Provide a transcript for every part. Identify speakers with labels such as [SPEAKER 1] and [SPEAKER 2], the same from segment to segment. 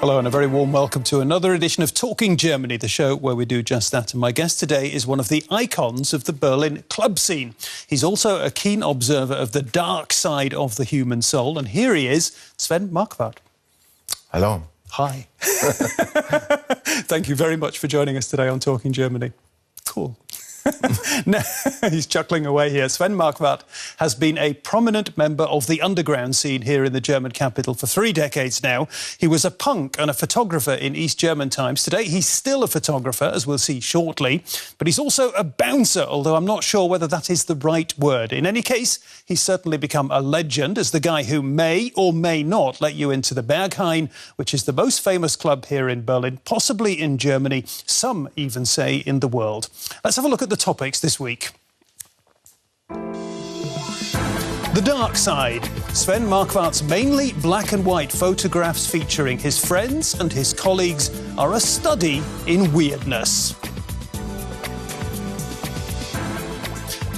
[SPEAKER 1] Hello and a very warm welcome to another edition of Talking Germany, the show where we do just that. And my guest today is one of the icons of the Berlin club scene. He's also a keen observer of the dark side of the human soul. And here he is, Sven Marquardt.
[SPEAKER 2] Hello.
[SPEAKER 1] Hi. Thank you very much for joining us today on Talking Germany. Cool. No, he's chuckling away here. Sven Marquardt has been a prominent member of the underground scene here in the German capital for 3 decades now. He was a punk and a photographer in East German times. Today, he's still a photographer, as we'll see shortly. But he's also a bouncer, although I'm not sure whether that is the right word. In any case, he's certainly become a legend as the guy who may or may not let you into the Berghain, which is the most famous club here in Berlin, possibly in Germany, some even say in the world. Let's have a look at the topics this week. The dark side. Sven Marquardt's mainly black and white photographs featuring his friends and his colleagues are a study in weirdness.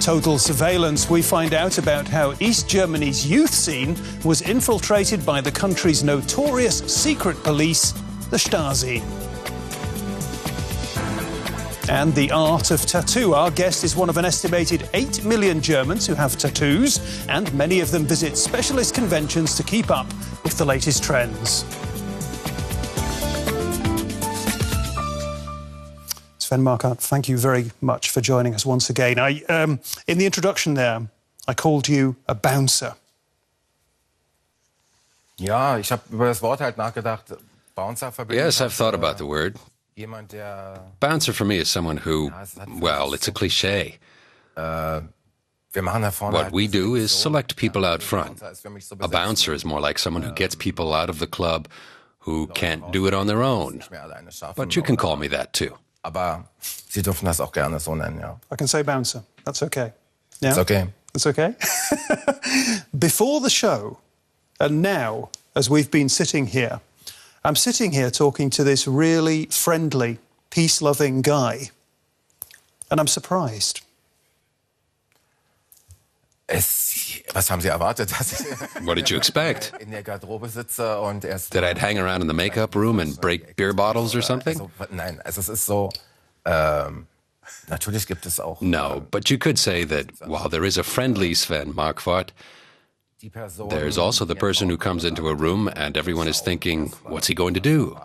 [SPEAKER 1] Total surveillance. We find out about how East Germany's youth scene was infiltrated by the country's notorious secret police, the Stasi. And the art of tattoo. Our guest is one of an estimated 8 million Germans who have tattoos, and many of them visit specialist conventions to keep up with the latest trends. Sven Marquardt, thank you very much for joining us once again. In the introduction there, I called you a bouncer.
[SPEAKER 2] Ja, ich habe über das Wort halt nachgedacht. Bouncer verbindet.
[SPEAKER 3] Yes, I've thought about the word. Bouncer for me is someone who, well, it's a cliché. What we do is select people out front. A bouncer is more like someone who gets people out of the club who can't do it on their own. But you can call me that too.
[SPEAKER 2] Aber Sie dürfen das auch gerne so nennen, ja.
[SPEAKER 1] I can say bouncer. That's okay. Yeah?
[SPEAKER 2] It's okay.
[SPEAKER 1] It's okay? Before the show, and now, as we've been sitting here, I'm sitting here talking to this really friendly, peace-loving guy, and I'm surprised.
[SPEAKER 2] Was haben Sie erwartet?
[SPEAKER 3] What did you expect?
[SPEAKER 2] In der Garderobe sitze und
[SPEAKER 3] That I'd hang around in the makeup room and break beer bottles or something?
[SPEAKER 2] Nein, also es ist so, natürlich gibt es auch...
[SPEAKER 3] No, but you could say that while there is a friendly Sven Marquardt, there's also the person who comes into a room and everyone is thinking, what's he going to do?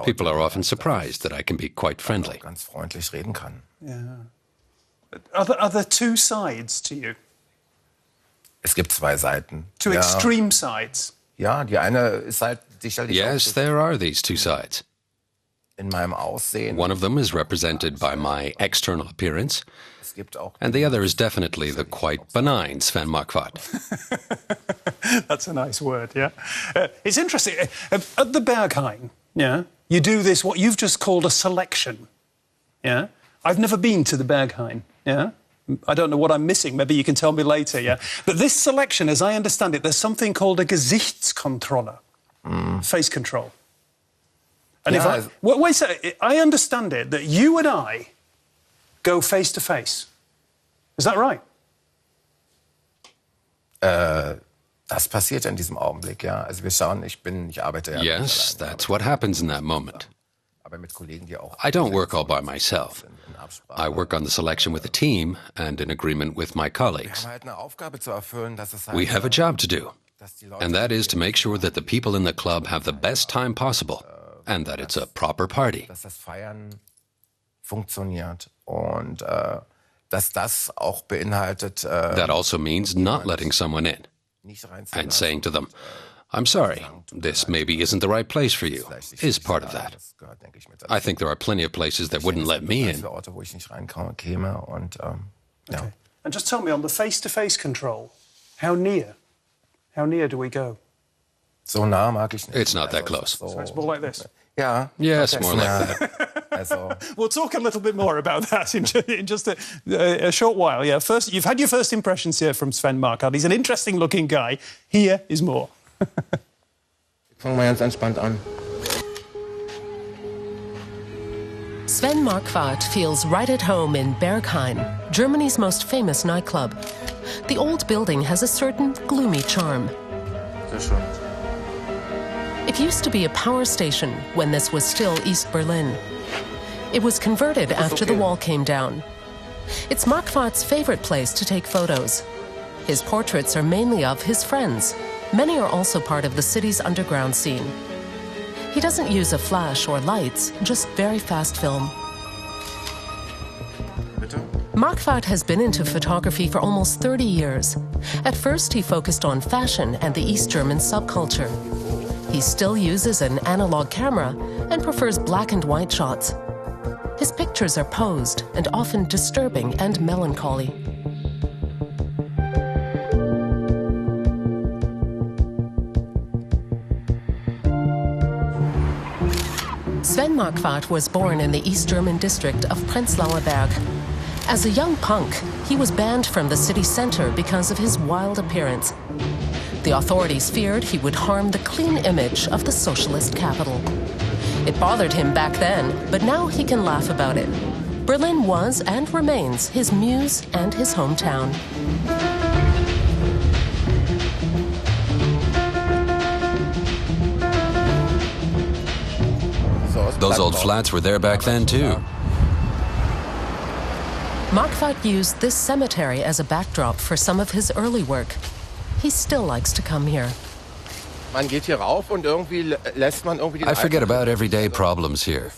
[SPEAKER 3] People are often surprised that I can be quite friendly.
[SPEAKER 2] Ganz freundlich reden kann.
[SPEAKER 1] Yeah. Are there two sides to you?
[SPEAKER 2] Es gibt 2 Seiten.
[SPEAKER 1] Two extreme sides?
[SPEAKER 2] Ja, die eine ist halt sicherlich...
[SPEAKER 3] Yes, there are these two sides.
[SPEAKER 2] In meinem Aussehen.
[SPEAKER 3] One of them is represented by my external appearance, and the other is definitely the quite benign Sven Marquardt.
[SPEAKER 1] That's a nice word, yeah. It's interesting. At the Berghain, yeah, you do this, what you've just called a selection, yeah? I've never been to the Berghain, yeah? I don't know what I'm missing. Maybe you can tell me later, yeah? But this selection, as I understand it, there's something called a Gesichtskontrolle, face control. And
[SPEAKER 2] Yeah,
[SPEAKER 1] if wait a second, I understand it that you and I go face to face. Is that right?
[SPEAKER 2] Das passiert in diesem Augenblick, ja. Also wir schauen, ich arbeite ja
[SPEAKER 3] Yes,
[SPEAKER 2] nicht allein,
[SPEAKER 3] that's what happens in that moment.
[SPEAKER 2] aber mit Kollegen, die auch...
[SPEAKER 3] I don't work all by myself.
[SPEAKER 2] in Absprache.
[SPEAKER 3] I work on the selection with a team and in agreement with my colleagues.
[SPEAKER 2] Wir haben halt eine Aufgabe zu erfüllen, dass es halt,
[SPEAKER 3] We have a job to do,
[SPEAKER 2] dass die Leute,
[SPEAKER 3] and that is to make sure that the people in the club have the best time possible and that it's a proper party.
[SPEAKER 2] dass das Feiern funktioniert und dass das auch beinhaltet,
[SPEAKER 3] That also means not letting someone in
[SPEAKER 2] nicht
[SPEAKER 3] and saying to them, I'm sorry, this maybe isn't the right place for you, is part of that.
[SPEAKER 2] Das gehört, denke ich, mit
[SPEAKER 3] I think there are plenty of places that wouldn't let me in.
[SPEAKER 2] Viele Orte, wo ich nicht reinkäme und ja.
[SPEAKER 1] Okay. And just tell me, on the face-to-face control, how near do we go?
[SPEAKER 2] So nah mag ich nicht.
[SPEAKER 3] It's not that close.
[SPEAKER 1] So it's more like this?
[SPEAKER 2] Ja.
[SPEAKER 3] Yes,
[SPEAKER 1] Okay.
[SPEAKER 3] more like that.
[SPEAKER 2] Also,
[SPEAKER 1] We'll talk a little bit more about that in just a short while. Yeah, first, you've had your first impressions here from Sven Marquardt. He's an interesting-looking guy. Here is more.
[SPEAKER 2] fangen wir ganz entspannt an.
[SPEAKER 4] Sven Marquardt feels right at home in Berghain, Germany's most famous nightclub. The old building has a certain gloomy charm.
[SPEAKER 2] Sehr schön.
[SPEAKER 4] It used to be a power station when this was still East Berlin. It was converted after the wall came down. It's Marquardt's favorite place to take photos. His portraits are mainly of his friends. Many are also part of the city's underground scene. He doesn't use a flash or lights, just very fast film. Marquardt has been into photography for almost 30 years. At first, he focused on fashion and the East German subculture. He still uses an analog camera and prefers black and white shots. His pictures are posed and often disturbing and melancholy. Sven Marquardt was born in the East German district of Prenzlauer Berg. As a young punk, he was banned from the city center because of his wild appearance. The authorities feared he would harm the clean image of the socialist capital. It bothered him back then, but now he can laugh about it. Berlin was and remains his muse and his hometown.
[SPEAKER 3] Those old flats were there back then, too.
[SPEAKER 4] Marquardt used this cemetery as a backdrop for some of his early work. He still likes to come here.
[SPEAKER 2] I
[SPEAKER 3] forget about everyday problems here.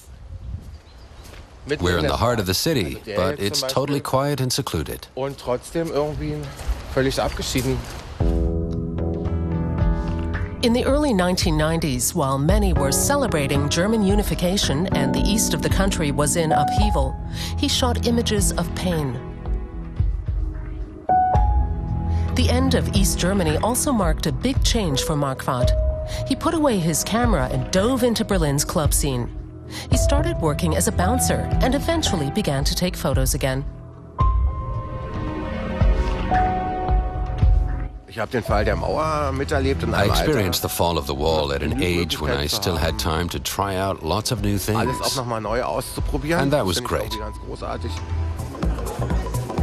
[SPEAKER 3] We're in the heart of the city, but it's totally quiet and secluded.
[SPEAKER 4] In the early 1990s, while many were celebrating German unification and the east of the country was in upheaval, he shot images of pain. The end of East Germany also marked a big change for Marquardt. He put away his camera and dove into Berlin's club scene. He started working as a bouncer and eventually began to take photos again.
[SPEAKER 2] I
[SPEAKER 3] experienced the fall of the wall at an age when I still had time to try out lots of new things. And that was great.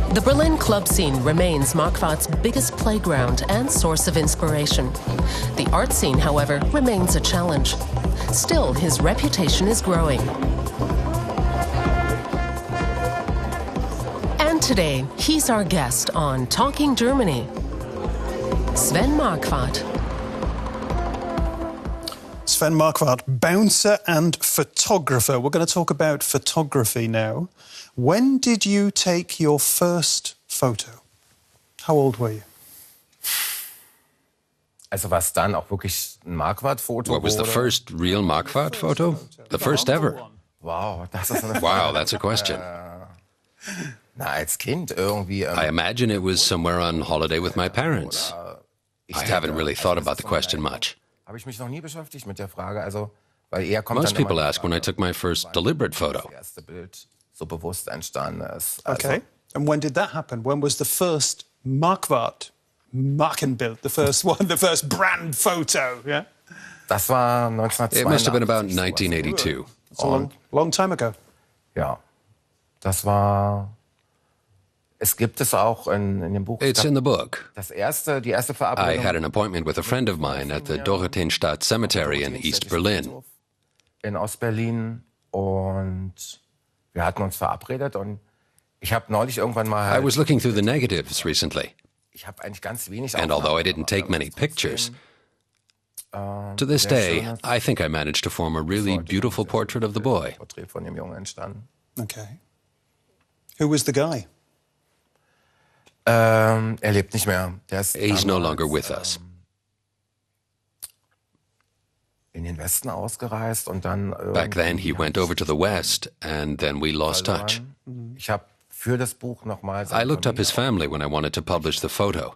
[SPEAKER 4] The Berlin club scene remains Marquardt's biggest playground and source of inspiration. The art scene, however, remains a challenge. Still, his reputation is growing. And today, he's our guest on Talking Germany. Sven Marquardt.
[SPEAKER 1] Sven Marquardt, bouncer and photographer. We're going to talk about photography now. When did you take your first photo? How old were you?
[SPEAKER 2] What was
[SPEAKER 3] the first real Marquardt photo? The first ever.
[SPEAKER 2] Wow,
[SPEAKER 3] that's a question. I imagine it was somewhere on holiday with my parents. I haven't really thought about the question much. Most people ask when I took my first deliberate photo.
[SPEAKER 1] Okay. And when did that happen? When was the first Marquardt Markenbild, the first one, the first brand photo? Yeah.
[SPEAKER 3] It must have been about 1982.
[SPEAKER 1] It's a long time ago.
[SPEAKER 2] Yeah.
[SPEAKER 3] It's in the book. I had an appointment with a friend of mine at the Dorotheenstadt Cemetery in East Berlin.
[SPEAKER 2] In Ostberlin, und wir hatten uns verabredet, und ich habe neulich irgendwann mal.
[SPEAKER 3] I was looking through the negatives recently, and although I didn't take many pictures, to this day, I think I managed to form a really beautiful portrait of the boy.
[SPEAKER 1] Okay. Who was the guy?
[SPEAKER 2] Lebt nicht mehr.
[SPEAKER 3] He's no longer with us.
[SPEAKER 2] In den Westen ausgereist, und dann
[SPEAKER 3] back then he went over to the West, and then we lost touch.
[SPEAKER 2] Ich habe für das Buch nochmal.
[SPEAKER 3] I looked up his family when I wanted to publish the photo,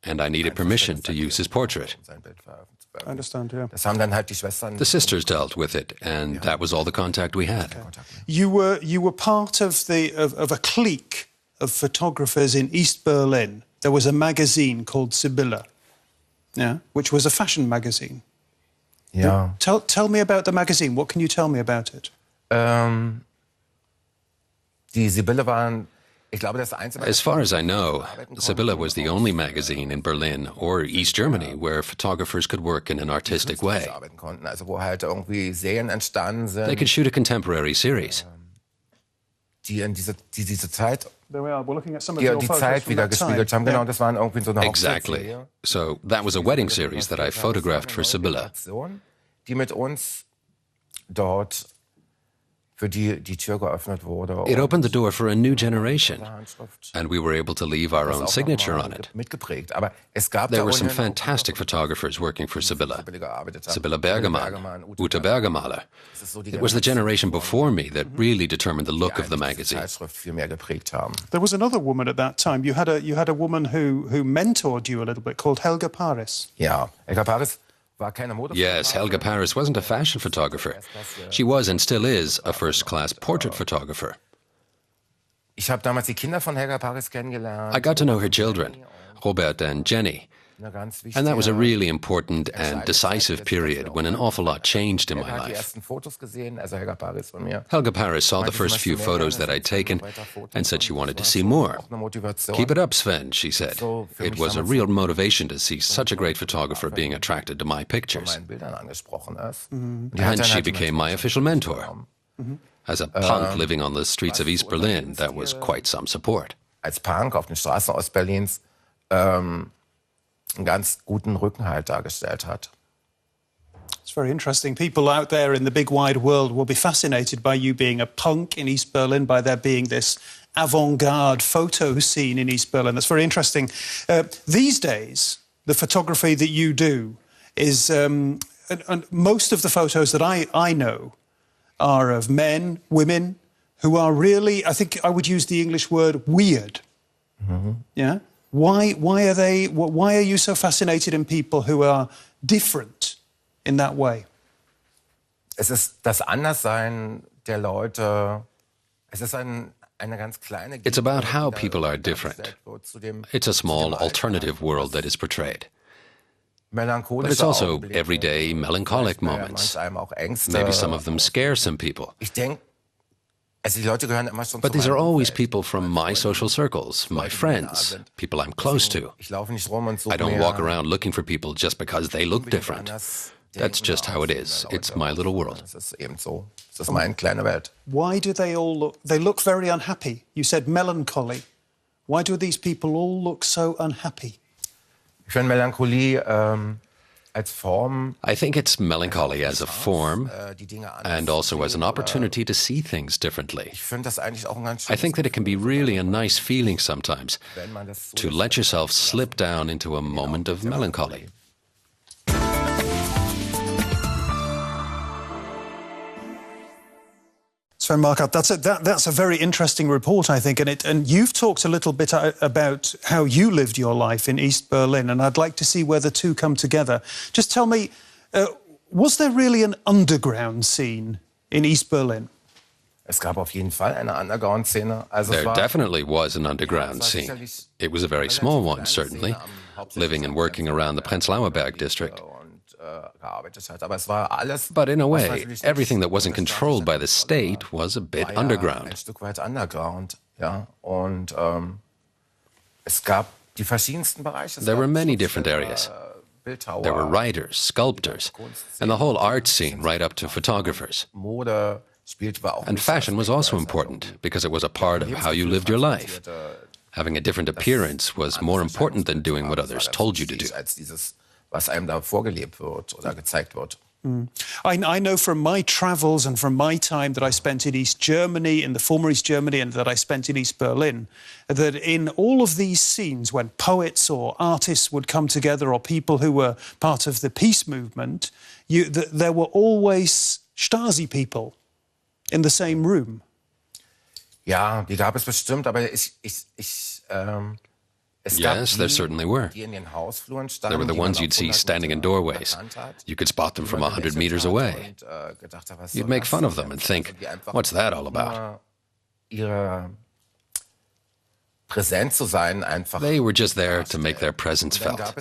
[SPEAKER 3] and I needed permission to use his portrait.
[SPEAKER 1] I understand, yeah.
[SPEAKER 3] The sisters dealt with it, and that was all the contact we had.
[SPEAKER 1] Okay. You were part of a clique of photographers in East Berlin. There was a magazine called Sibylle, yeah, which was a fashion magazine.
[SPEAKER 2] Yeah.
[SPEAKER 1] Tell me about the magazine. What can you tell me about it?
[SPEAKER 2] Die Sibylle waren
[SPEAKER 3] As far as I know, Sibylle was the only magazine in Berlin or East Germany where photographers could work in an artistic way. They could shoot a contemporary series.
[SPEAKER 1] There we are. We're looking at some of your photos from that time.
[SPEAKER 3] Exactly. So that was a wedding series that I photographed for Sibylle. It opened the door for a new generation, and we were able to leave our own signature on it. There were some fantastic photographers working for Sibylle. Sibylle Berghain, Ute Bergamaler. It was the generation before me that really determined the look of the magazine.
[SPEAKER 1] There was another woman at that time. You had a woman who mentored you a little bit called Helga Paris.
[SPEAKER 2] Yeah, Helga Paris.
[SPEAKER 3] Yes, Helga Paris wasn't a fashion photographer. She was and still is a first-class portrait photographer. I got to know her children, Robert and Jenny. And that was a really important and decisive period when an awful lot changed in my life. Helga Paris saw the first few photos that I'd taken and said she wanted to see more. "Keep it up, Sven," she said. It was a real motivation to see such a great photographer being attracted to my pictures. And she became my official mentor. As a punk living on the streets of East Berlin, that was quite some support.
[SPEAKER 2] Als Punk auf den Straßen Ostberlins einen ganz guten Rückenhalt dargestellt hat.
[SPEAKER 1] It's very interesting. People out there in the big wide world will be fascinated by you being a punk in East Berlin, by there being this avant-garde photo scene in East Berlin. That's very interesting. These days, the photography that you do is, and most of the photos that I know are of men, women, who are really, I think I would use the English word weird. Yeah? Why are you so fascinated in people who are different in that way?
[SPEAKER 2] Es ist das Anderssein der Leute. Es ist eine ganz kleine.
[SPEAKER 3] It's about how people are different. It's a small alternative world that is portrayed. But it's also everyday melancholic moments. Maybe some of them scare some people. But these are always people from my social circles, my friends, people I'm close to. I don't walk around looking for people just because they look different. That's just how it is. It's my little world.
[SPEAKER 1] Why do they all look... They look very unhappy. You said melancholy. Why do these people all look so unhappy?
[SPEAKER 2] Ich finde Melancholie
[SPEAKER 3] I think it's melancholy as a form and also as an opportunity to see things differently. I think that it can be really a nice feeling sometimes to let yourself slip down into a moment of melancholy.
[SPEAKER 1] Sven Marquardt, that's a very interesting report, I think, and you've talked a little bit about how you lived your life in East Berlin, and I'd like to see where the two come together. Just tell me, was there really an underground scene in East Berlin?
[SPEAKER 2] Es gab auf jeden Fall eine Underground-Szene.
[SPEAKER 3] There definitely was an underground scene. It was a very small one, certainly, living and working around the Prenzlauer Berg district. But in a way, everything that wasn't controlled by the state was a bit underground. There were many different areas. There were writers, sculptors, and the whole art scene right up to photographers. And fashion was also important because it was a part of how you lived your life. Having a different appearance was more important than doing what others told you to do.
[SPEAKER 2] Was einem da vorgelebt wird oder gezeigt wird.
[SPEAKER 1] I know from my travels and from my time that I spent in East Germany, in the former East Germany, and that I spent in East Berlin, that in all of these scenes when poets or artists would come together or people who were part of the peace movement, there were always Stasi people in the same room.
[SPEAKER 2] Ja, die gab es bestimmt, aber
[SPEAKER 3] Yes, there certainly were. There were the ones you'd see standing in doorways. You could spot them from 100 meters away. You'd make fun of them and think, what's that all about? They were just there to make their presence felt.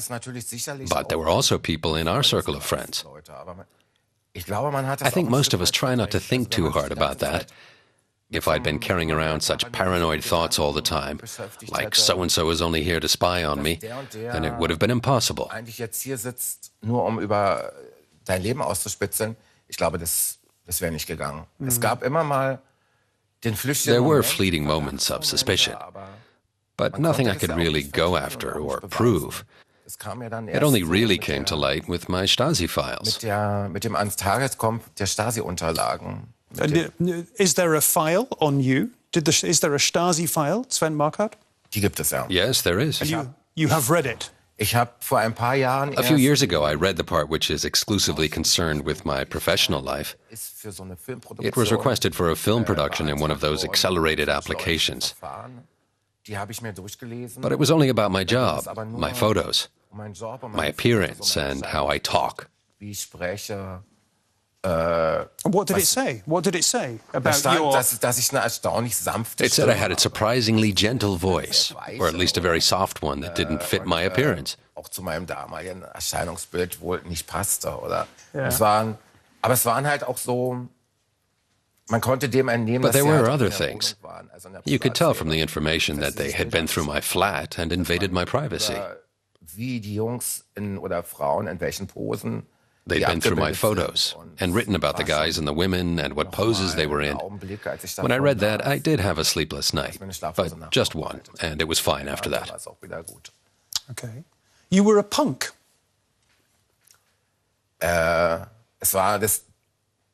[SPEAKER 3] But there were also people in our circle of friends. I think most of us try not to think too hard about that. If I'd been carrying around such paranoid thoughts all the time, like so-and-so is only here to spy on me, then it would have been impossible.
[SPEAKER 2] Eigentlich jetzt hier sitzt, nur über dein Leben auszuspitzeln, ich glaube, das wäre nicht gegangen. Es gab immer mal den flüchtigen
[SPEAKER 3] There were fleeting moments of suspicion, but nothing I could really go after or prove. It only really came to light with my Stasi files.
[SPEAKER 2] Mit dem ans Tageslicht kommt der Stasi-Unterlagen.
[SPEAKER 1] And is there a file on you? Is there a Stasi file, Sven Marquardt?
[SPEAKER 2] Die gibt es, ja.
[SPEAKER 3] Yes, there is.
[SPEAKER 1] You have read it?
[SPEAKER 2] Ich habe vor ein paar Jahren
[SPEAKER 3] A few years ago, I read the part which is exclusively concerned with my professional life. It was requested for a film production in one of those accelerated applications. But it was only about my job, my photos, my appearance, and how I talk.
[SPEAKER 1] What did it say? What did it say about your...
[SPEAKER 2] dass ich eine erstaunlich sanfte
[SPEAKER 3] It said I had a surprisingly gentle voice, or at least a very soft one that didn't fit my appearance.
[SPEAKER 2] Auch zu meinem damaligen Erscheinungsbild wohl nicht passte, oder?
[SPEAKER 1] Ja.
[SPEAKER 2] Aber es waren halt auch so... Man konnte dem entnehmen,
[SPEAKER 3] But
[SPEAKER 2] dass
[SPEAKER 3] there
[SPEAKER 2] sie
[SPEAKER 3] were
[SPEAKER 2] halt
[SPEAKER 3] other
[SPEAKER 2] in der
[SPEAKER 3] things.
[SPEAKER 2] Wohnung waren, also in der
[SPEAKER 3] You could tell from the
[SPEAKER 2] Privatsphäre.
[SPEAKER 3] information that they had been through my flat and invaded my privacy.
[SPEAKER 2] Wie die Jungs oder Frauen in welchen Posen.
[SPEAKER 3] They'd been through my photos and written about the guys and the women and what poses they were in. When I read that, I did have a sleepless night, but just one, and it was fine after that.
[SPEAKER 1] Okay. You were a punk.
[SPEAKER 2] Es war das,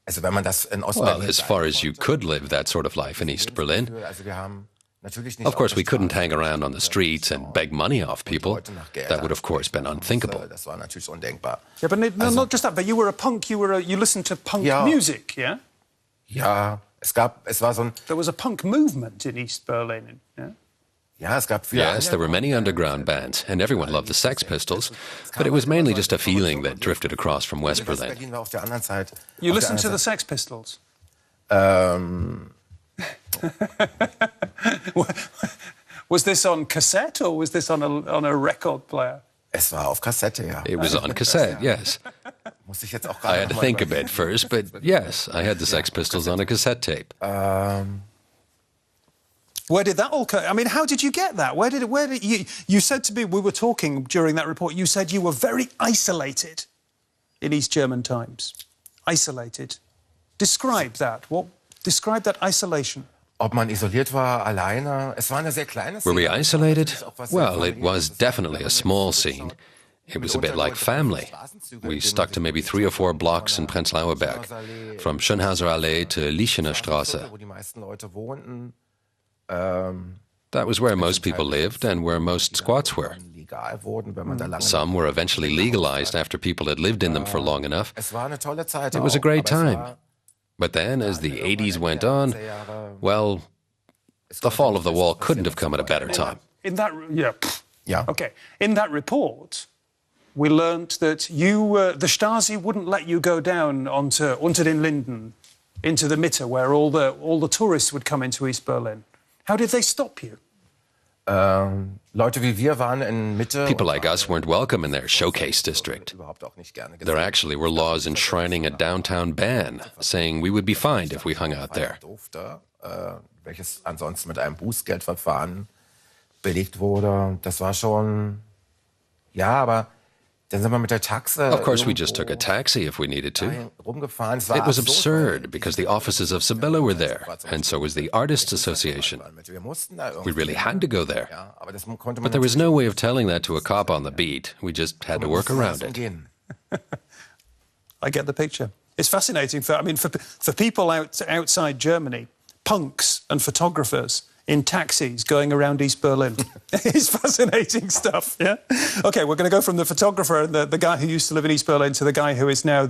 [SPEAKER 2] also wenn man das in Ostberlin...
[SPEAKER 3] Well, as far as you could live that sort of life in East Berlin.
[SPEAKER 2] Also wir haben natürlich nicht
[SPEAKER 3] Of course,
[SPEAKER 2] auf
[SPEAKER 3] we
[SPEAKER 2] der
[SPEAKER 3] couldn't
[SPEAKER 2] Straße
[SPEAKER 3] hang around on the streets and beg money off people. That would, of course, been unthinkable.
[SPEAKER 2] Das war natürlich undenkbar.
[SPEAKER 1] Yeah, but not just that, but you were a punk, you listened to punk music, yeah?
[SPEAKER 2] Ja, es war so ein...
[SPEAKER 1] There was a punk movement in East Berlin, yeah?
[SPEAKER 2] Ja, es gab viele
[SPEAKER 3] Yes, there were many underground bands, and everyone loved the Sex Pistols, but it was mainly just a feeling that drifted across from West Berlin.
[SPEAKER 2] Berlin war auf der anderen Seite.
[SPEAKER 1] You listened to the Sex Pistols? Was this on cassette or was this on a record player?
[SPEAKER 2] Es war auf Kassette, ja.
[SPEAKER 3] It was on cassette, yes.
[SPEAKER 2] Muss ich jetzt auch
[SPEAKER 3] I had to think a bit first, but yes, I had the Sex Pistols on a cassette tape.
[SPEAKER 1] Where did that all come? I mean, how did you get that? Where did you said to me, we were talking during that report, you said you were very isolated in East German times. Isolated. Describe that. Describe that isolation.
[SPEAKER 2] Ob man isoliert war, alleine. Es war eine sehr kleine Szene.
[SPEAKER 3] Were we isolated? Well, it was definitely a small scene. It was a bit like family. We stuck to maybe 3 or 4 blocks in Prenzlauer Berg, from Schönhauser Allee to Lieschener Straße.
[SPEAKER 2] Wo die meisten Leute wohnten.
[SPEAKER 3] That was where most people lived and where most squats were.
[SPEAKER 2] Legal wurden, wenn man da lange...
[SPEAKER 3] Some were eventually legalized after people had lived in them for long enough.
[SPEAKER 2] Es war eine tolle Zeit.
[SPEAKER 3] It was a great
[SPEAKER 2] aber es
[SPEAKER 3] time.
[SPEAKER 2] war-
[SPEAKER 3] But then, as the 80s went on, well, the fall of the wall couldn't have come at a better time.
[SPEAKER 1] In that, yeah.
[SPEAKER 2] Ja.
[SPEAKER 1] Okay. In that report, we learnt that the Stasi wouldn't let you go down unter den Linden, into the Mitte, where all the tourists would come into East Berlin. How did they stop you?
[SPEAKER 2] Leute wie wir waren in Mitte.
[SPEAKER 3] People like us weren't welcome in their showcase district.
[SPEAKER 2] Überhaupt auch nicht gerne
[SPEAKER 3] There
[SPEAKER 2] gesehen.
[SPEAKER 3] actually were laws enshrining a downtown ban, saying we would be fined if we hung out there.
[SPEAKER 2] Durfte, welches ansonsten mit einem Bußgeldverfahren belegt wurde. Das war schon... Ja, aber dann sind wir mit der Taxe...
[SPEAKER 3] Of course, we just took a taxi if we needed to.
[SPEAKER 2] rumgefahren. Es war
[SPEAKER 3] It was
[SPEAKER 2] absurd,
[SPEAKER 3] absurd because the offices of Sibylla were there, and so was the Artists Association.
[SPEAKER 2] Wir mussten da
[SPEAKER 3] We really had to go there.
[SPEAKER 2] Ja, aber das konnte man
[SPEAKER 3] But there was no way of telling that to a cop on the beat. We just had to work around it.
[SPEAKER 2] umgehen.
[SPEAKER 1] I get the picture. It's fascinating for people outside Germany, punks and photographers in taxis going around East Berlin. It's fascinating stuff, yeah? OK, we're going to go from the photographer and the guy who used to live in East Berlin to the guy who is now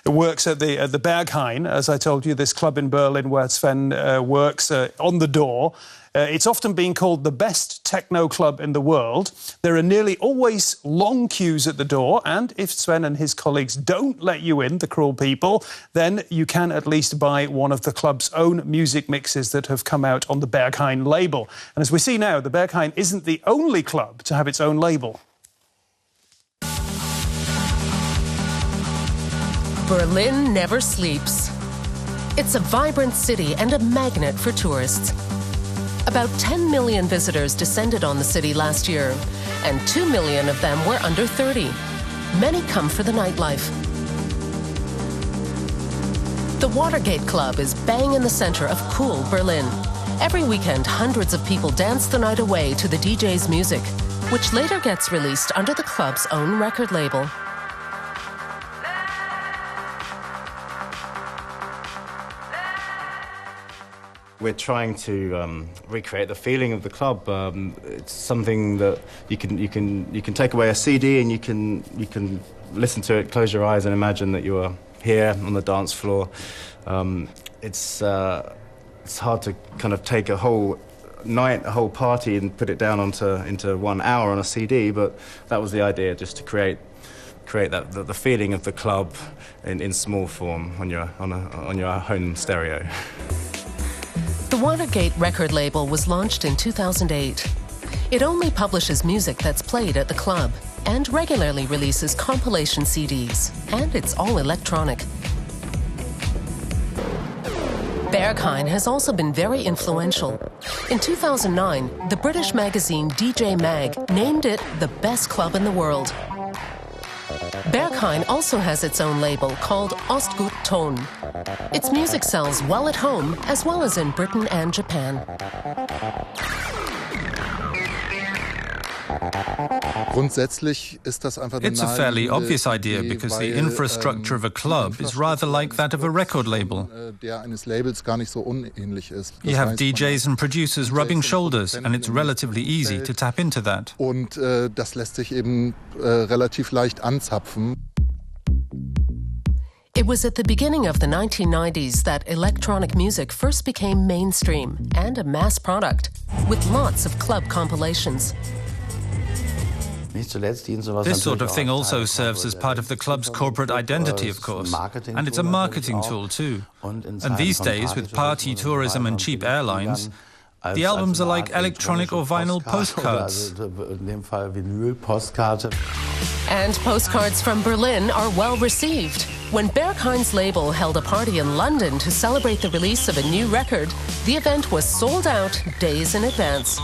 [SPEAKER 1] works at the Berghain, as I told you, this club in Berlin where Sven works on the door. It's often been called the best techno club in the world. There are nearly always long queues at the door, and if Sven and his colleagues don't let you in, the cruel people, then you can at least buy one of the club's own music mixes that have come out on the Berghain label. And as we see now, the Berghain isn't the only club to have its own label.
[SPEAKER 4] Berlin never sleeps. It's a vibrant city and a magnet for tourists. About 10 million visitors descended on the city last year, and 2 million of them were under 30. Many come for the nightlife. The Watergate Club is bang in the center of cool Berlin. Every weekend, hundreds of people dance the night away to the DJ's music, which later gets released under the club's own record label.
[SPEAKER 5] We're trying to recreate the feeling of the club. It's something that you can take away a CD and you can listen to it, close your eyes, and imagine that you are here on the dance floor. It's hard to kind of take a whole night, a whole party, and put it down into 1 hour on a CD. But that was the idea, just to create the feeling of the club in small form on your home stereo.
[SPEAKER 4] The Watergate record label was launched in 2008. It only publishes music that's played at the club and regularly releases compilation CDs, and it's all electronic. Berghain has also been very influential. In 2009, the British magazine DJ Mag named it the best club in the world. Berghain also has its own label called Ostgut Ton. Its music sells well at home as well as in Britain and Japan.
[SPEAKER 6] It's a fairly obvious idea because the infrastructure of a club is rather like that of a record label. You have DJs and producers rubbing shoulders, and it's relatively easy to tap into that.
[SPEAKER 4] It was at the beginning of the 1990s that electronic music first became mainstream and a mass product, with lots of club compilations.
[SPEAKER 6] This sort of thing also serves as part of the club's corporate identity, of course, and it's a marketing tool too. And these days, with party tourism and cheap airlines, the albums are like electronic or vinyl postcards.
[SPEAKER 4] And postcards from Berlin are well received. When Berghein's label held a party in London to celebrate the release of a new record, the event was sold out days in advance.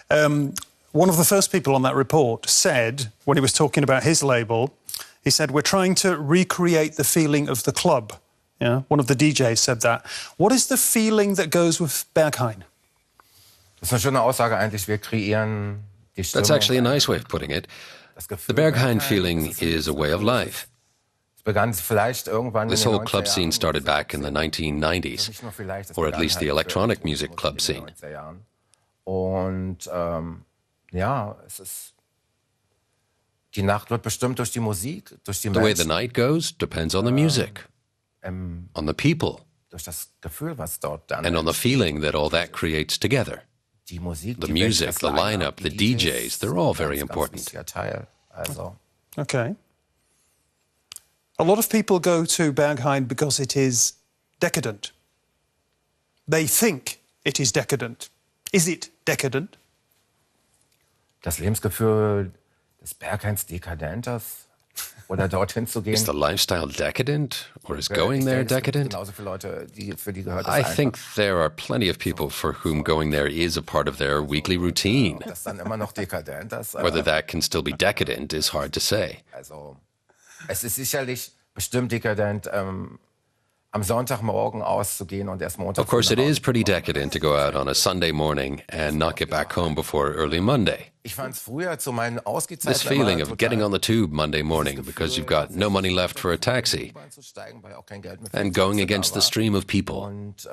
[SPEAKER 1] One of the first people on that report said, when he was talking about his label, he said, "We're trying to recreate the feeling of the club." Yeah, one of the DJs said that. What is the feeling that goes with Berghain?
[SPEAKER 2] Das ist eine schöne Aussage eigentlich. Wir kreieren die Stimmung.
[SPEAKER 3] That's actually a nice way of putting it. The Berghain feeling is a way of life. This whole club scene started back in the 1990s, or at least the electronic music club scene.
[SPEAKER 2] Und ja, es ist die Nacht wird bestimmt durch die Musik, durch die
[SPEAKER 3] The way the night goes depends on the music, on the people,
[SPEAKER 2] durch das Gefühl, was dort dann
[SPEAKER 3] and on the feeling that all that creates together.
[SPEAKER 2] Die Musik,
[SPEAKER 3] the music, the lineup, the DJs, they're all very important.
[SPEAKER 1] Okay. A lot of people go to Berghain because it is decadent. They think it is decadent. Is it decadent?
[SPEAKER 2] Das Lebensgefühl des Berghains dekadentes oder dorthin zu gehen.
[SPEAKER 3] Is the lifestyle decadent, or is going there decadent? I think there are plenty of people for whom going there is a part of their weekly routine. Whether that can still be decadent is hard to say.
[SPEAKER 2] Es ist sicherlich bestimmt dekadent, am Sonntagmorgen auszugehen und erst Montag.
[SPEAKER 3] Of course, it is pretty decadent to go out on a Sunday morning and not get back home before early Monday.
[SPEAKER 2] Ich fand's früher zu meinen Ausgehzeiten
[SPEAKER 3] This feeling of getting on the tube Monday morning because you've got no money left for a taxi and going against the stream of people.
[SPEAKER 2] Und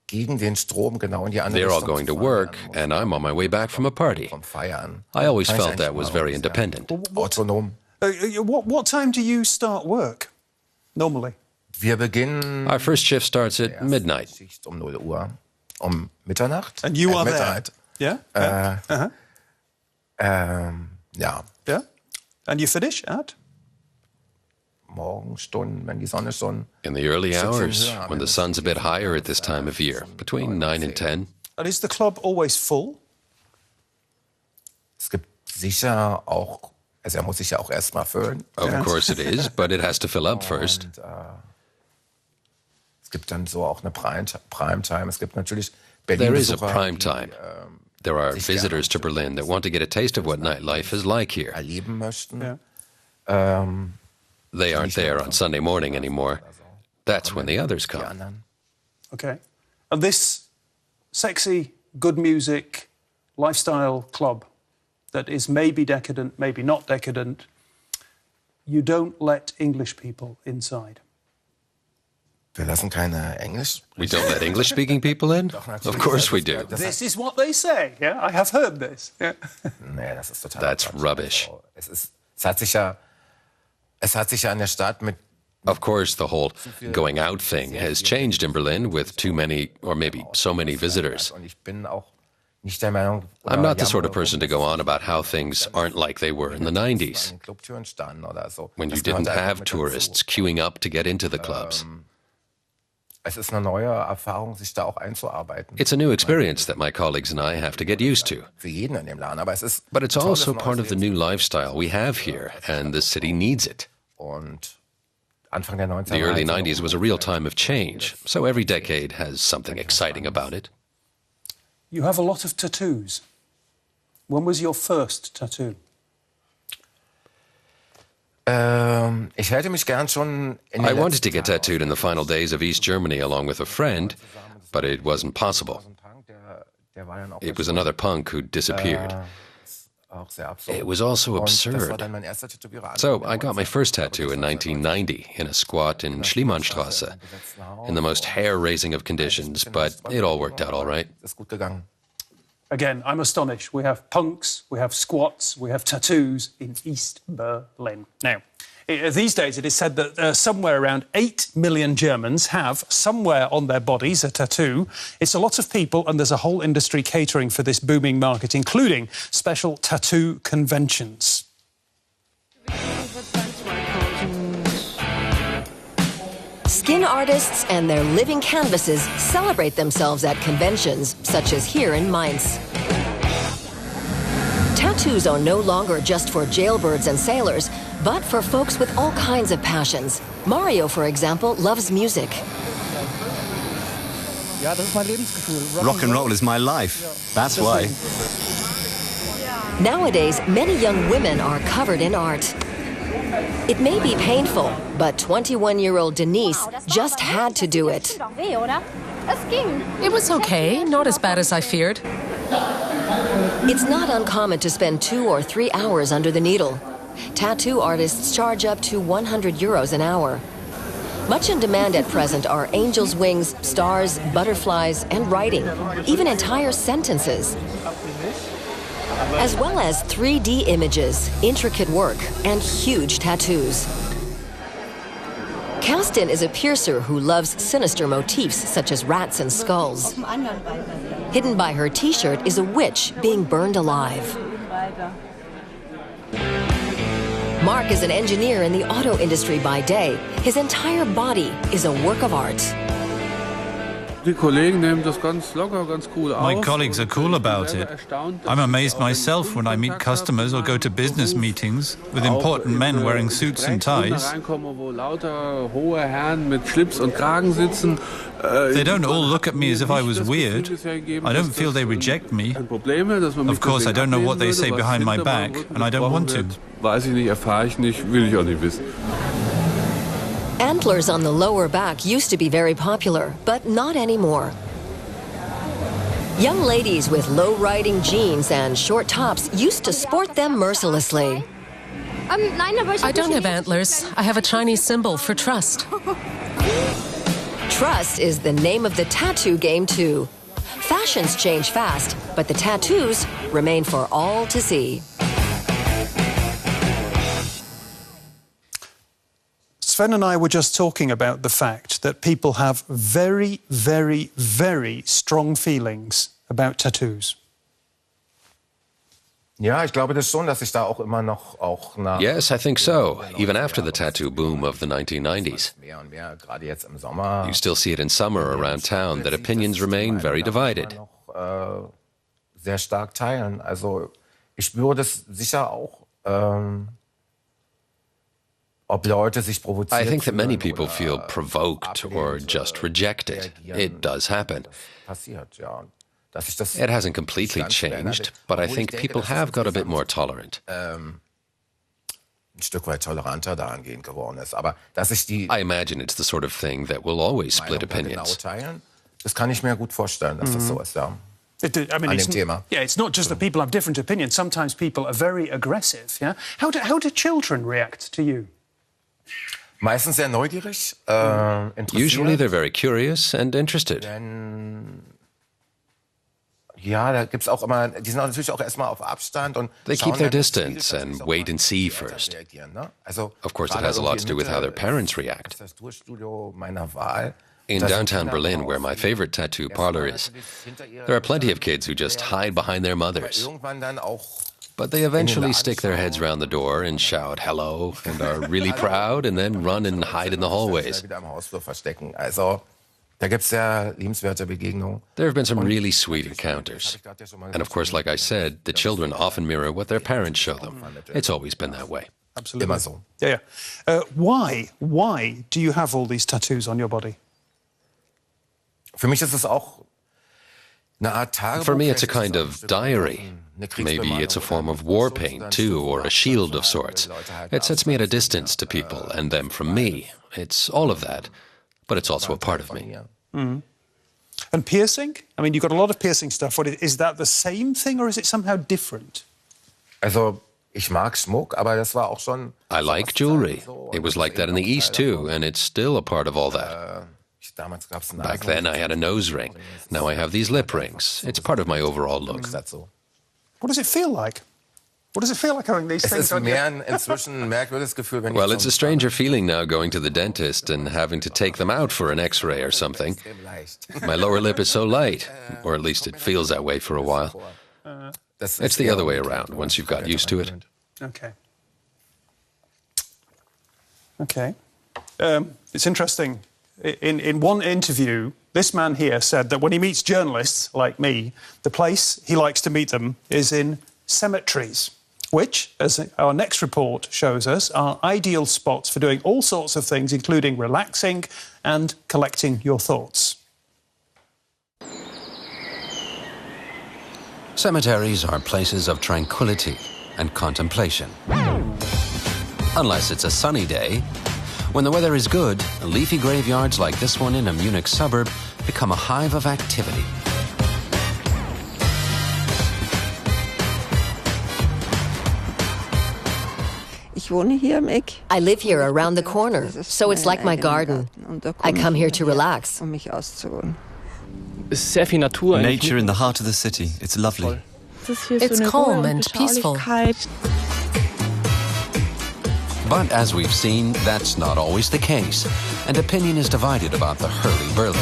[SPEAKER 2] gegen den Strom genau in die andere
[SPEAKER 3] They're all
[SPEAKER 2] Richtung
[SPEAKER 3] going to
[SPEAKER 2] zu
[SPEAKER 3] work,
[SPEAKER 2] fahren.
[SPEAKER 3] and I'm on my way back from a party.
[SPEAKER 2] Vom Feiern.
[SPEAKER 3] I always felt that was very independent.
[SPEAKER 2] Autonom.
[SPEAKER 1] What time do you start work, normally?
[SPEAKER 2] Wir beginnen.
[SPEAKER 3] Our first shift starts at midnight.
[SPEAKER 2] Schicht um 0 Uhr. Um Mitternacht.
[SPEAKER 1] And you are
[SPEAKER 2] Mitternacht.
[SPEAKER 1] there? Yeah?
[SPEAKER 2] Ja.
[SPEAKER 1] Yeah? And you finish at?
[SPEAKER 2] Morgenstunden, wenn die Sonne schon.
[SPEAKER 3] In the early hours, when the sun's a bit higher at this time of year, between 9 and 10.
[SPEAKER 1] And is the club always full?
[SPEAKER 2] Es gibt sicher auch Also muss sich ja auch erst mal füllen.
[SPEAKER 3] Of course it is, but it has to fill up first.
[SPEAKER 2] Und, es gibt dann so auch eine Primetime. Es gibt natürlich Berlin.
[SPEAKER 3] There is a prime time. There are visitors to Berlin that want to get a taste of what nightlife is like here.
[SPEAKER 2] Erleben möchten.
[SPEAKER 3] They aren't there on Sunday morning anymore. That's when the others come.
[SPEAKER 1] Okay. And this sexy, good music, lifestyle club that is maybe decadent, maybe not decadent, you don't let English people inside.
[SPEAKER 2] Wir lassen keine Englisch.
[SPEAKER 3] We don't let English-speaking people in? Of course we do.
[SPEAKER 1] This is what they say, yeah? I have heard this. Yeah.
[SPEAKER 2] Nee, das ist total
[SPEAKER 3] That's
[SPEAKER 2] Quatsch.
[SPEAKER 3] rubbish.
[SPEAKER 2] Also, es hat sich ja in der Stadt mit.
[SPEAKER 3] Of course, the whole going out thing has changed in Berlin with too many, or maybe so many visitors.
[SPEAKER 2] Und ich bin auch nicht der Meinung.
[SPEAKER 3] I'm not the sort of person to go on about how things aren't like they were in the 90s,
[SPEAKER 2] An den Clubtüren standen oder so.
[SPEAKER 3] when you
[SPEAKER 2] Das gehört
[SPEAKER 3] didn't
[SPEAKER 2] einfach
[SPEAKER 3] have
[SPEAKER 2] mit dazu.
[SPEAKER 3] tourists queuing up to get into the clubs.
[SPEAKER 2] Es ist eine neue Erfahrung, sich da auch einzuarbeiten.
[SPEAKER 3] It's a new experience that my colleagues and I have to get used to.
[SPEAKER 2] Für jeden in dem Laden, aber es ist.
[SPEAKER 3] But it's
[SPEAKER 2] ein tolles
[SPEAKER 3] also
[SPEAKER 2] neues
[SPEAKER 3] part of the new lifestyle we have here, and the city needs it.
[SPEAKER 2] Und Anfang der 90er.
[SPEAKER 3] The early 90s was a real time of change, so every decade has something exciting about it.
[SPEAKER 1] You have a lot of tattoos. When was your first tattoo?
[SPEAKER 2] Ich hätte mich gern schon in
[SPEAKER 3] I
[SPEAKER 2] den
[SPEAKER 3] wanted to
[SPEAKER 2] letzten
[SPEAKER 3] get tattooed in the final days of East Germany along with a friend, but it wasn't possible.
[SPEAKER 2] Der war dann auch
[SPEAKER 3] It was another punk who disappeared.
[SPEAKER 2] auch sehr absurd.
[SPEAKER 3] It was also
[SPEAKER 2] Und das war
[SPEAKER 3] absurd.
[SPEAKER 2] dann mein erster Tätowierer.
[SPEAKER 3] So I got my first tattoo in 1990 in a squat in Schliemannstrasse, in the most hair-raising of conditions, but it all worked out all right.
[SPEAKER 2] Ist gut gegangen.
[SPEAKER 1] Again, I'm astonished. We have punks, we have squats, we have tattoos in East Berlin. Now, these days it is said that somewhere around 8 million Germans have somewhere on their bodies a tattoo. It's a lot of people, and there's a whole industry catering for this booming market, including special tattoo conventions.
[SPEAKER 7] Skin artists and their living canvases celebrate themselves at conventions, such as here in Mainz. Tattoos are no longer just for jailbirds and sailors, but for folks with all kinds of passions. Mario, for example, loves music.
[SPEAKER 8] Rock and roll is my life. That's why.
[SPEAKER 7] Nowadays, many young women are covered in art. It may be painful, but 21-year-old Denise just had to do it.
[SPEAKER 4] It was okay, not as bad as I feared.
[SPEAKER 7] It's not uncommon to spend 2 or 3 hours under the needle. Tattoo artists charge up to €100 an hour. Much in demand at present are angels' wings, stars, butterflies, and writing, even entire sentences. As well as 3D images, intricate work, and huge tattoos. Kerstin is a piercer who loves sinister motifs such as rats and skulls. Hidden by her t-shirt is a witch being burned alive. Mark is an engineer in the auto industry by day. His entire body is a work of art.
[SPEAKER 6] My colleagues are cool about it. I'm amazed myself when I meet customers or go to business meetings with important men wearing suits and ties. They don't all look at me as if I was weird. I don't feel they reject me. Of course, I don't know what they say behind my back, and I don't want to.
[SPEAKER 7] Antlers on the lower back used to be very popular, but not anymore. Young ladies with low-riding jeans and short tops used to sport them mercilessly.
[SPEAKER 4] I don't have antlers. I have a Chinese symbol for trust.
[SPEAKER 7] Trust is the name of the tattoo game, too. Fashions change fast, but the tattoos remain for all to see.
[SPEAKER 1] Sven and I were just talking about the fact that people have very, very, very strong feelings about tattoos.
[SPEAKER 2] Ja, ich glaube das schon, dass sich da auch immer noch auch nach.
[SPEAKER 3] Yes, I think so, even after the tattoo boom of the 1990s.
[SPEAKER 2] Mehr und mehr, gerade jetzt im Sommer.
[SPEAKER 3] You still see it in summer around town that opinions remain very divided.
[SPEAKER 2] Sehr stark teilen. Also ich spüre das sicher auch
[SPEAKER 3] I think that many people feel provoked or just rejected. It does happen. It hasn't completely changed, but I think people have got a bit more tolerant. I imagine it's the sort of thing that will always split opinions.
[SPEAKER 1] It's not just that people have different opinions. Sometimes people are very aggressive. Yeah. How do children react to you?
[SPEAKER 3] Usually they're very curious and interested. They keep their distance and wait and see first. Of course, it has a lot to do with how their parents react. In downtown Berlin, where my favorite tattoo parlor is, there are plenty of kids who just hide behind their mothers. But they eventually stick their heads round the door and shout hello and are really proud and then run and hide in the hallways. There have been some really sweet encounters. And of course, like I said, the children often mirror what their parents show them. It's always been that way.
[SPEAKER 1] Absolutely. Why do you have all these tattoos on your body?
[SPEAKER 3] For me, it's a kind of diary. Maybe it's a form of war paint, too, or a shield of sorts. It sets me at a distance to people and them from me. It's all of that, but it's also a part of me.
[SPEAKER 1] Mm. And piercing? I mean, you've got a lot of piercing stuff. Is that the same thing, or is it somehow different?
[SPEAKER 3] I like jewelry. It was like that in the East, too, and it's still a part of all that. Back then, I had a nose ring. Now I have these lip rings. It's part of my overall look.
[SPEAKER 1] What does it feel like? What does it feel like having these things on you?
[SPEAKER 3] Well, it's a stranger feeling now going to the dentist and having to take them out for an X-ray or something. My lower lip is so light, or at least it feels that way for a while. It's the other way around once you've got used to it.
[SPEAKER 1] Okay. It's interesting. In one interview, this man here said that when he meets journalists like me, the place he likes to meet them is in cemeteries, which, as our next report shows us, are ideal spots for doing all sorts of things, including relaxing and collecting your thoughts.
[SPEAKER 3] Cemeteries are places of tranquility and contemplation. Unless it's a sunny day. When the weather is good, leafy graveyards like this one in a Munich suburb become a hive of activity.
[SPEAKER 7] I live here around the corner, so it's like my garden. I come here to relax.
[SPEAKER 8] Nature in the heart of the city. It's lovely.
[SPEAKER 4] It's calm and peaceful.
[SPEAKER 3] But as we've seen, that's not always the case, and opinion is divided about the hurly-burly.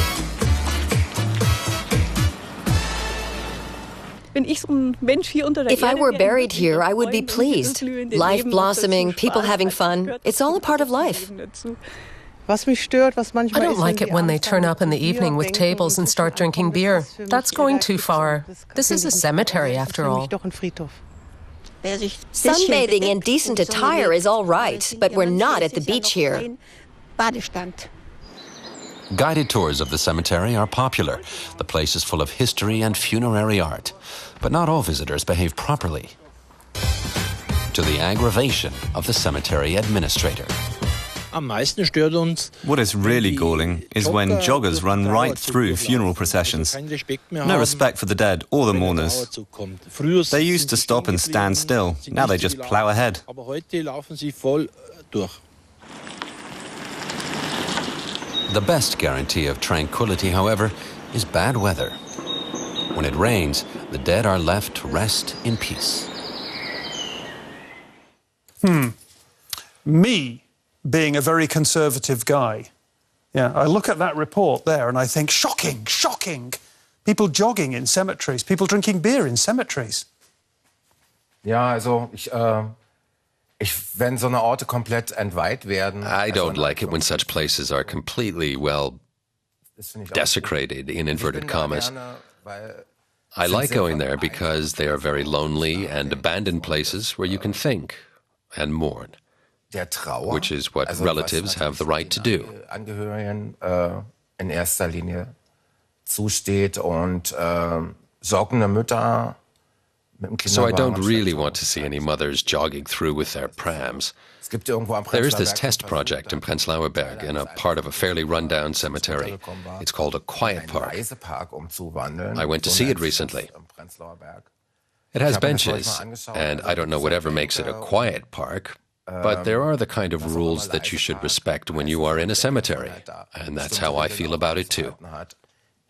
[SPEAKER 7] If I were buried here, I would be pleased. Life blossoming, people having fun. It's all a part of life.
[SPEAKER 4] I don't like it when they turn up in the evening with tables and start drinking beer. That's going too far. This is a cemetery, after all.
[SPEAKER 7] Sunbathing in decent attire is all right, but we're not at the beach here.
[SPEAKER 3] Guided tours of the cemetery are popular. The place is full of history and funerary art. But not all visitors behave properly, to the aggravation of the cemetery administrator.
[SPEAKER 8] What is really galling is when joggers run right through funeral processions. No respect for the dead or the mourners. They used to stop and stand still. Now they just plough ahead.
[SPEAKER 3] The best guarantee of tranquility, however, is bad weather. When it rains, the dead are left to rest in peace.
[SPEAKER 1] Me being a very conservative guy, I look at that report there and I think, shocking, shocking. People jogging in cemeteries, people drinking beer in cemeteries.
[SPEAKER 2] I
[SPEAKER 3] don't like it when such places are completely, desecrated, in inverted commas. I like going there because they are very lonely and abandoned places where you can think, and mourn, which is what relatives have the right to do.
[SPEAKER 2] Angehörigen in erster Linie zusteht und sorgende Mütter.
[SPEAKER 3] So I don't really want to see any mothers jogging through with their prams. There is this test project in Prenzlauer Berg in a part of a fairly run-down cemetery. It's called a quiet park. I went to see it recently. It has benches, and I don't know whatever makes it a quiet park, but there are the kind of rules that you should respect when you are in a cemetery, and that's how I feel about it too.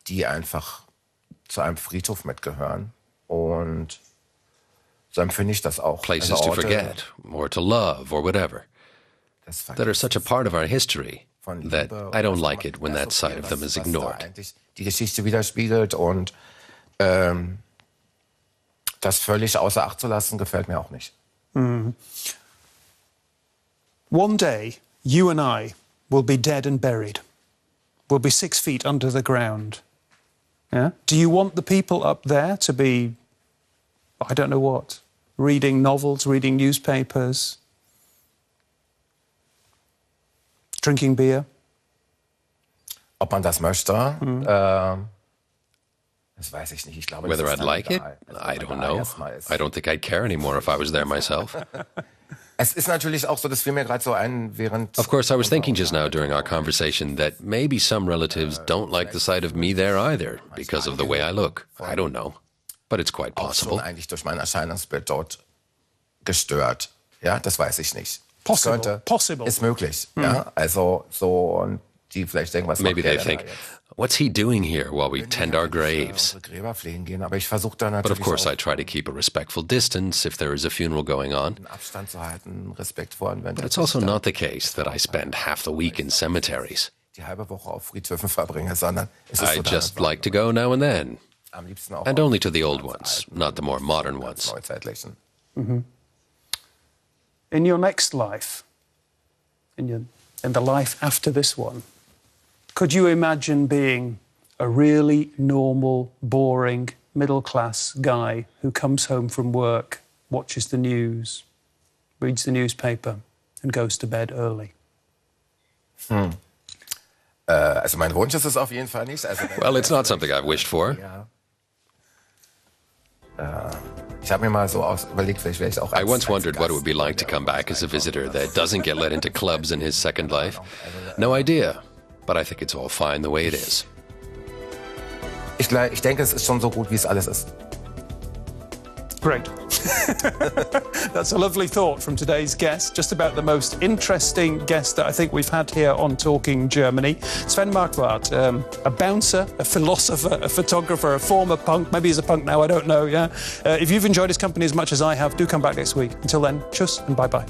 [SPEAKER 2] Die einfach zu einem Friedhof mitgehören und so empfinde ich das auch.
[SPEAKER 3] Places to forget, or to love, or whatever, that are such a part of our history that I don't like it when that side of them is ignored.
[SPEAKER 2] Die Geschichte widerspiegelt und das völlig außer Acht zu lassen, gefällt mir auch nicht.
[SPEAKER 1] Mm. One day, you and I will be dead and buried. We'll be 6 feet under the ground. Yeah? Do you want the people up there to be, I don't know what, reading novels, reading newspapers, drinking beer?
[SPEAKER 2] Ob man das möchte, das weiß ich nicht. Ich glaube,
[SPEAKER 3] whether I'd like it, I don't know. I don't think I'd care anymore if I was there myself.
[SPEAKER 2] Es ist natürlich auch so, das fiel mir gerade so ein, während...
[SPEAKER 3] Of course, I was thinking just now during our conversation that maybe some relatives don't like the sight of me there either, because of the way I look. I don't know. But it's quite possible.
[SPEAKER 2] Auch schon eigentlich durch mein Erscheinungsbild dort gestört. Ja, das weiß ich nicht.
[SPEAKER 1] Possible.
[SPEAKER 2] Ist möglich. Ja, also so, und die vielleicht denken, was
[SPEAKER 3] maybe they think, what's he doing here while we tend our graves?
[SPEAKER 2] But
[SPEAKER 3] of course, I try to keep a respectful distance if there is a funeral going on. But it's also not the case that I spend half the week in cemeteries. I just like to go now and then. And only to the old ones, not the more modern ones.
[SPEAKER 1] Mm-hmm. In your next life, in the life after this one, could you imagine being a really normal, boring, middle-class guy who comes home from work, watches the news, reads the newspaper and goes to bed early?
[SPEAKER 2] Also mein Wunsch ist es auf jeden Fall nicht.
[SPEAKER 3] Well, it's not something I've wished for.
[SPEAKER 2] Ich habe mir mal so überlegt, vielleicht wäre ich auch...
[SPEAKER 3] I once wondered what it would be like to come back as a visitor that doesn't get let into clubs in his second life. No idea. But I think it's all fine the way it is.
[SPEAKER 2] Ich denke, es ist schon so gut, wie es alles ist.
[SPEAKER 1] Great. That's a lovely thought from today's guest, just about the most interesting guest that I think we've had here on Talking Germany. Sven Marquardt, a bouncer, a philosopher, a photographer, a former punk, maybe he's a punk now, I don't know, yeah? If you've enjoyed his company as much as I have, do come back next week. Until then, tschüss and bye-bye.